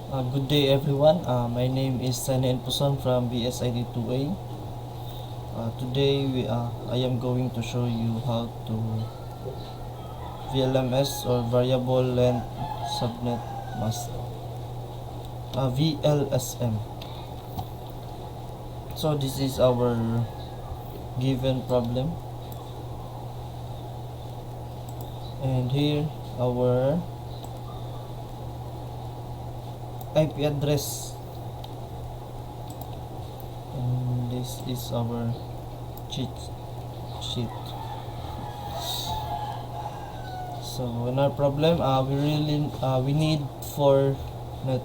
Good day everyone. My name is Sonny N Puson from BSIT 2A. Today I am going to show you how to VLMS or Variable Length Subnet Mask, VLSM. So this is our given problem, and here our IP address, and this is our cheat sheet. So in our problem, we need four net.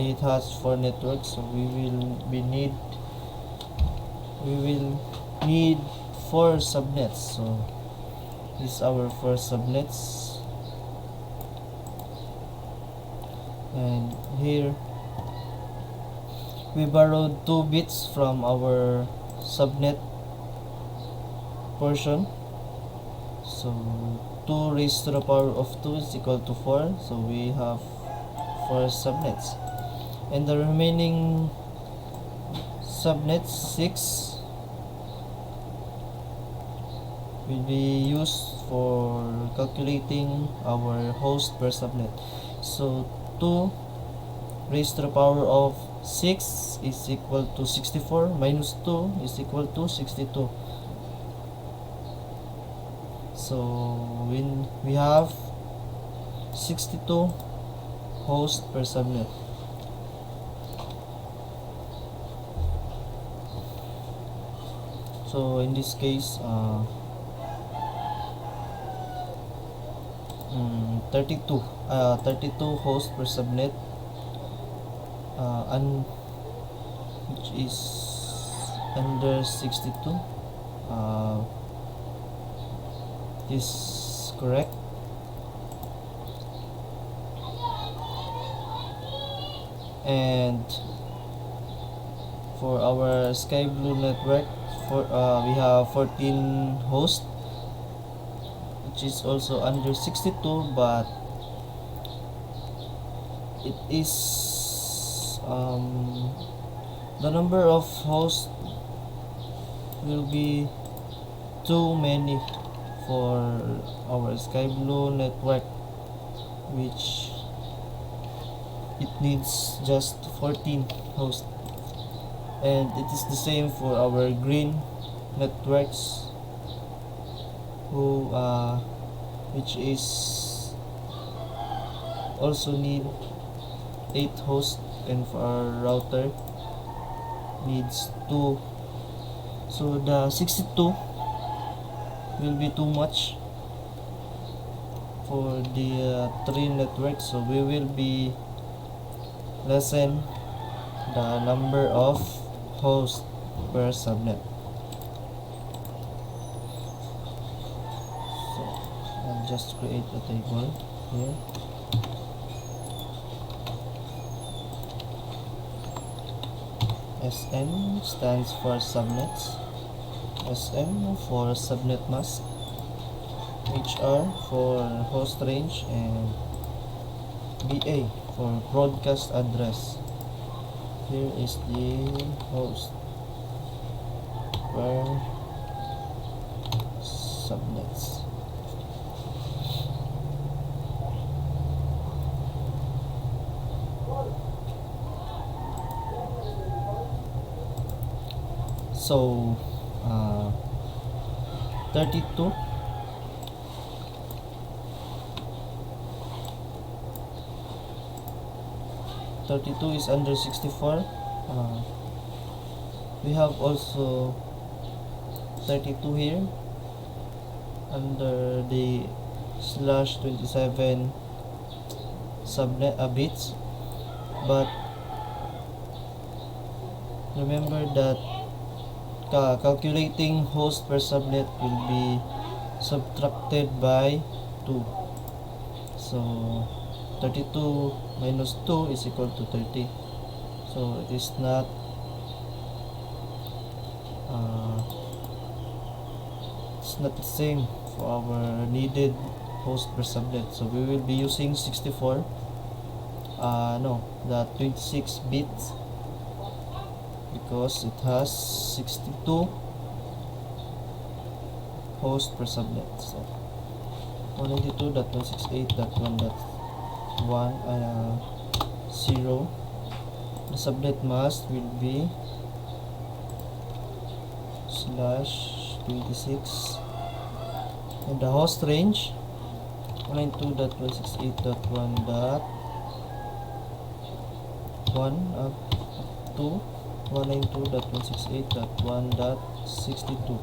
It has four networks, so we will need four subnets. So this is our four subnets, and here we borrowed 2 bits from our subnet portion. So 2 raised to the power of 2 is equal to 4. So we have 4 subnets. And the remaining subnets, 6, will be used for calculating our host per subnet. So 2 raised to the power of 6 is equal to 64, minus 2 is equal to 62. So when we have 62 hosts per subnet. So in this case, 32 hosts per subnet, which is under 62. Is correct. And for our Sky Blue network, we have 14 hosts, which is also under 62, but it is the number of hosts will be too many for our Sky Blue network, which it needs just 14 hosts, and it is the same for our green networks, which is also need 8 hosts, and for our router needs 2. So the 62 will be too much for the 3 networks, so we will be lessen the number of hosts per subnet. So I'll just create a table here. SM stands for subnets, SM for subnet mask, HR for host range, and BA for broadcast address. Here is the host per subnets. So 32 is under 64. We have also 32 here under the /27 subnet bits, but remember that calculating host per subnet will be subtracted by 2. So 32 minus 2 is equal to 30. So it is not it's not the same for our needed host per subnet. So we will be using 64 no, the 26 bits, because it has 62 hosts per subnet. So 192.168.1.0. The subnet mask will be /26, and the host range 192.168.1.1 up to 192.168.1.62.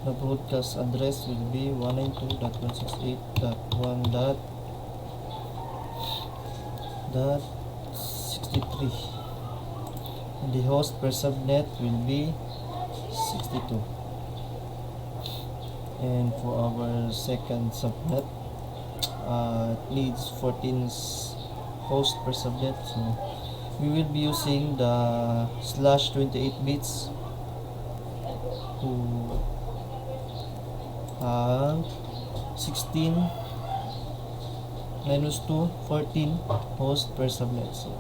The broadcast address will be 192.168.1.63, and the host per subnet will be 62. And for our second subnet, it needs 14 hosts per subnet, so we will be using the /28 bits to have 16 minus 2, 14 hosts per subnet. So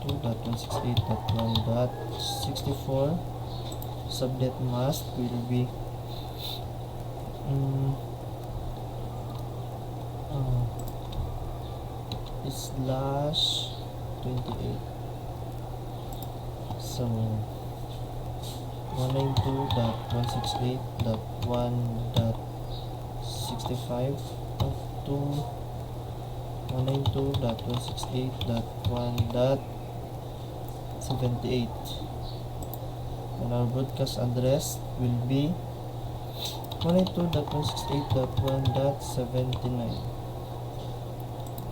2.168.1.64 subnet mask will be /28. So 192.168.1.65 up to 192.168.1.78, and our broadcast address will be 192.168.1.79,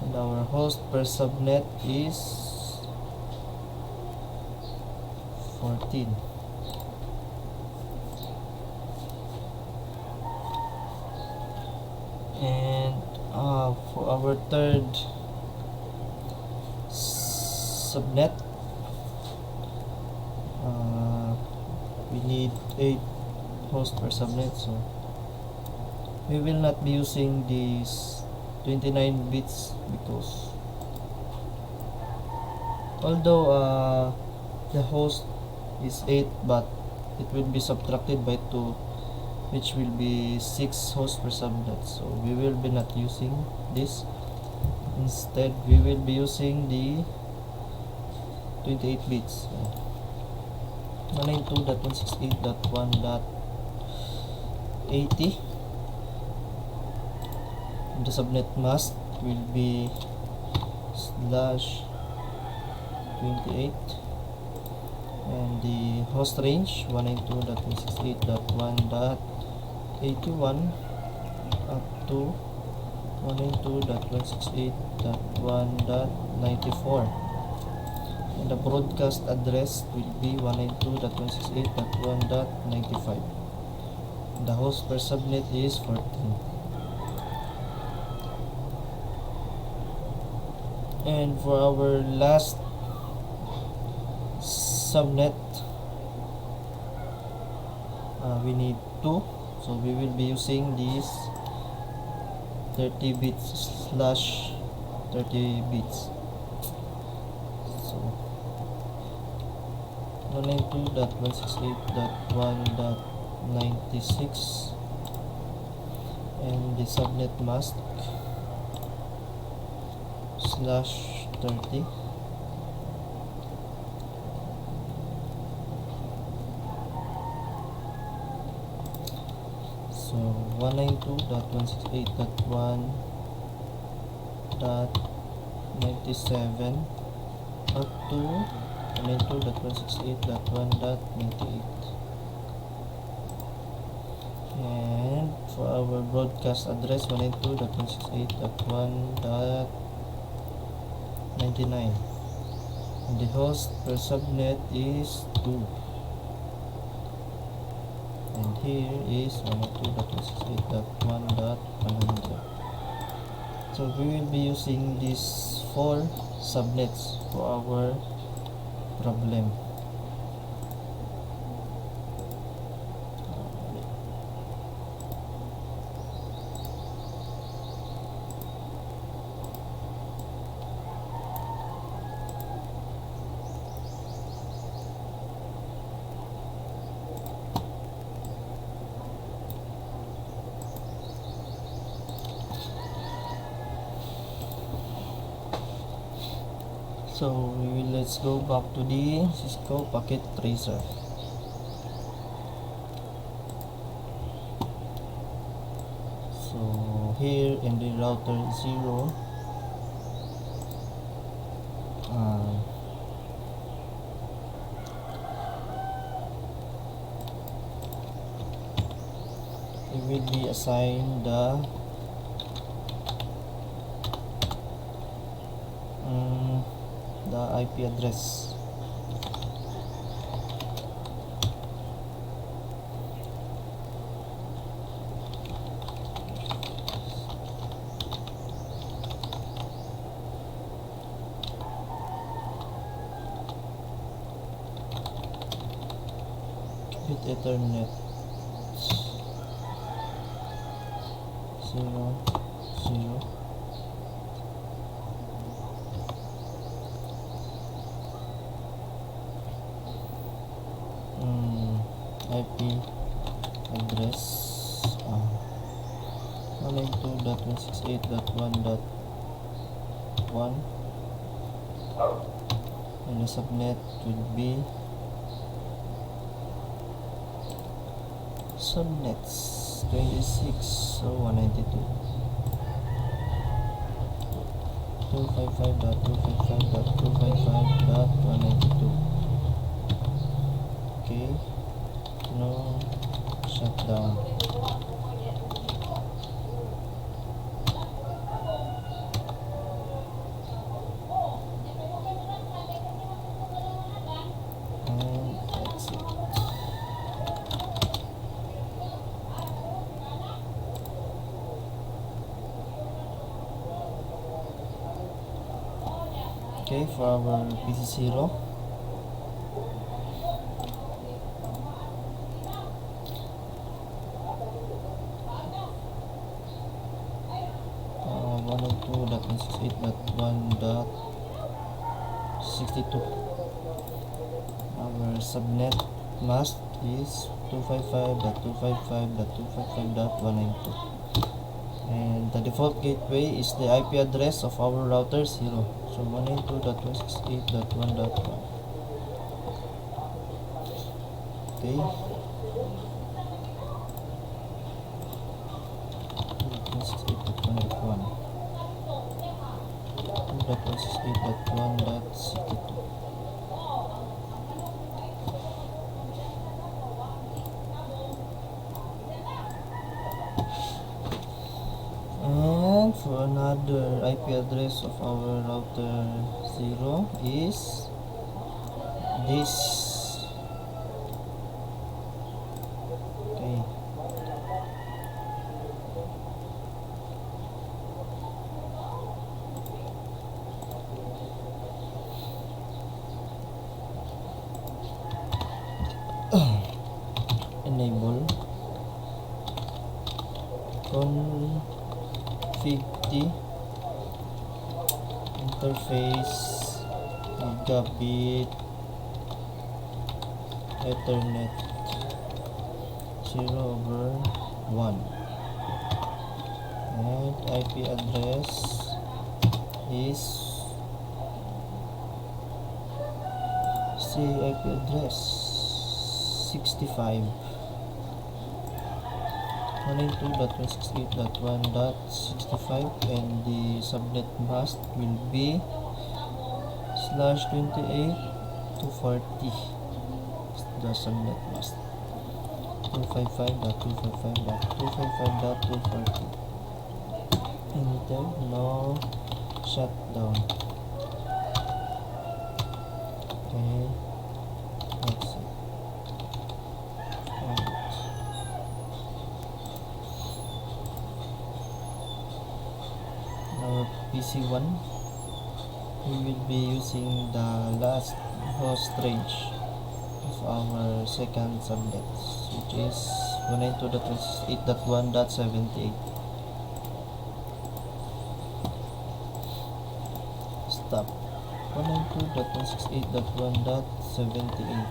and our host per subnet is 14. And for our third subnet, we need 8 hosts per subnet, so we will not be using these 29 bits, because although the host is 8, but it will be subtracted by 2, which will be 6 hosts per subnet, so we will be not using this. Instead, we will be using the 28 bits, 192.168.1.80. The subnet mask will be /28, and the host range 192.168.1.81 up to 192.168.1.94, and the broadcast address will be 192.168.1.95. The host per subnet is 14. And for our last subnet, we need 2, so we will be using these 30 bits /30 bits. So 192.168.1.96, and the subnet mask /30. So 192.168.1.97 up to 192.168.1.98. And for our broadcast address, 192.168.1.99, and the host per subnet is 2, and here is 192.168.1.100. So we will be using these 4 subnets for our problem. So let's go back to the Cisco packet tracer. So here in the router 0, it will be assigned the IP address. With Ethernet 0 0 IP address 192.168.1.1, and the subnet would be subnets 26, so 192 255.255.255.192. okay, no shutdown. And that's it. Okay, for our PC0, uh, 192.168.1.62. Our subnet mask is 255.255.255.192, and the default gateway is the IP address of our router 0, so 192.168.1.1. okay, 168.1.1, 2.168.1.62. And for another IP address of our router 0 is this. Okay, enable config interface gigabit Ethernet 0/1, and IP address is IP address 65, 192.168.1.65, and the subnet mask will be /28 to 40. The subnet mask 255.255.255.240. Enter, no shutdown. Okay, that's it. And our PC1, we will be using the last host range of our second subnet, which is 192.168.1.78. Stop. 192.168.1.78,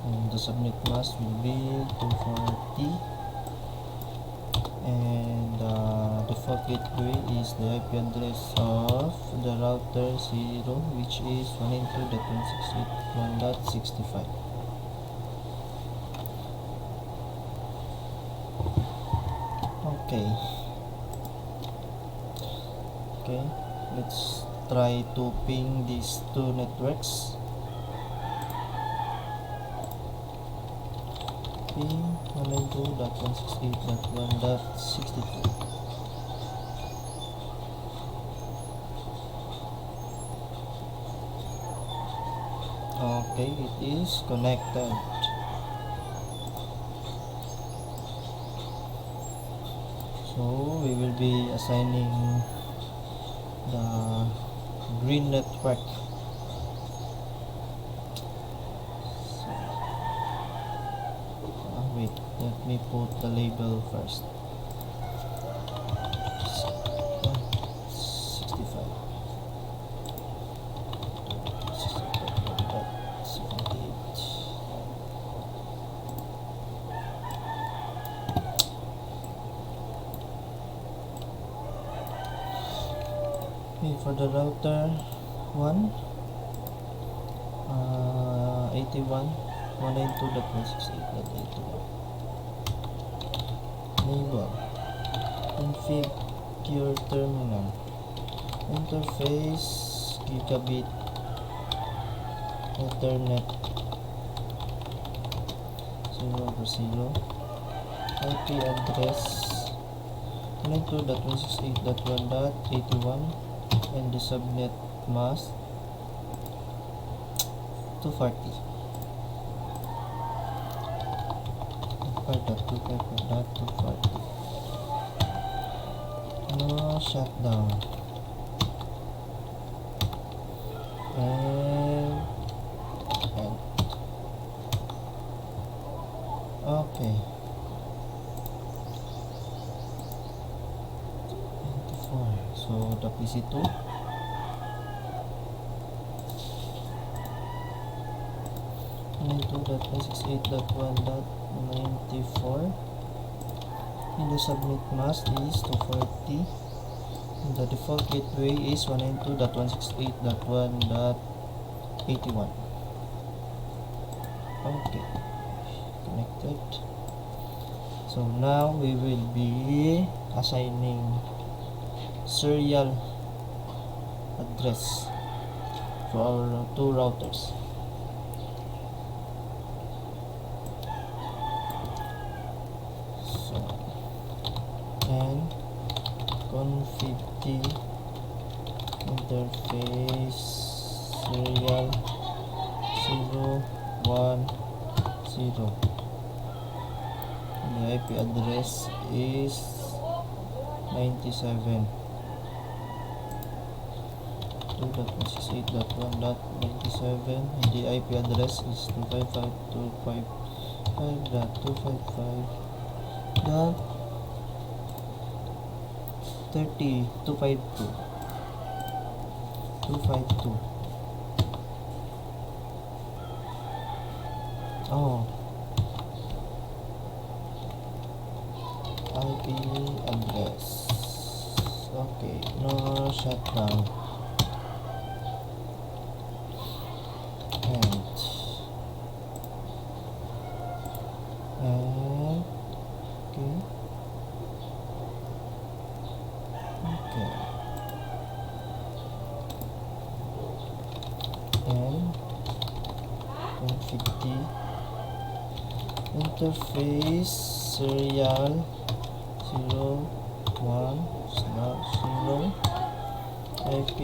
and the subnet mask will be 240, and the default gateway is the IP address of the router 0, which is 192.168.1.65. Okay, let's try to ping these two networks. Ping 192.168.1.62. Okay, it is connected. So we will be assigning the green network. Wait, let me put the label first. 65. 78. Okay, for the router 1, 81, 192.168.81. Enable. Configure terminal. Interface gigabit Ethernet 0/0. IP address 192.168.1.81 and the subnet mask 240. 5.2.2.240. No shutdown. And okay. 24. So the PC2 192.168.1.94 and the subnet mask is 240 and the default gateway is 192.168.1.81. Okay, connected. So now we will be assigning serial address to our two routers. So and config interface serial 010. The IP address is 97. 2.168.1.97 and the IP address is 255.255.252. Oh, IP address. Okay, no shutdown. And okay. And config interface serial 010 IP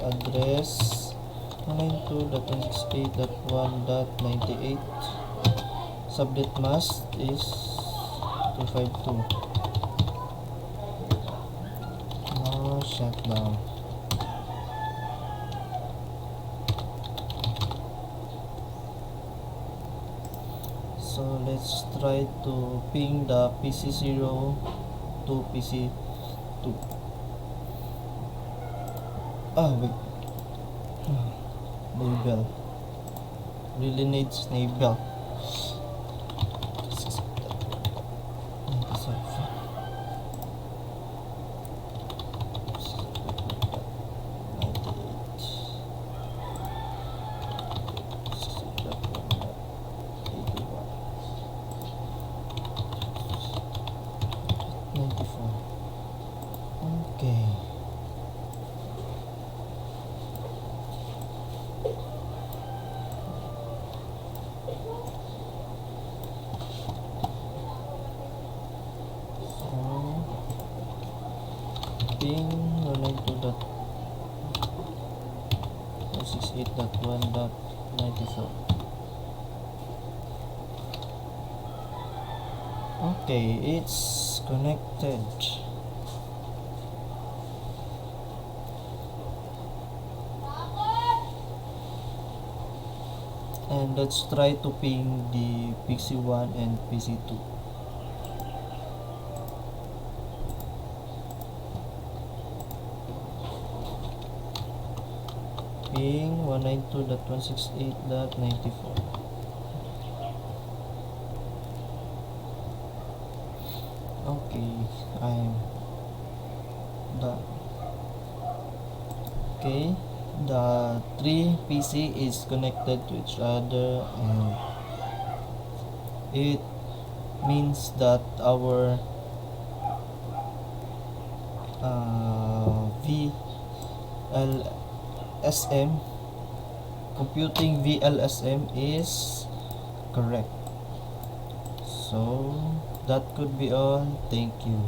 address 192.168.1.98. Subnet mask is 252. No shutdown. So let's try to ping the PC0 to PC2. Wait. Label. Really needs label. 192.168.1.94. Okay, it's connected. And let's try to ping the PC1 and PC2. Ping 192.168.94. Okay, I'm done. Okay, the three PC is connected to each other, and it means that our VLSM computing VLSM is correct. So that could be all. Thank you.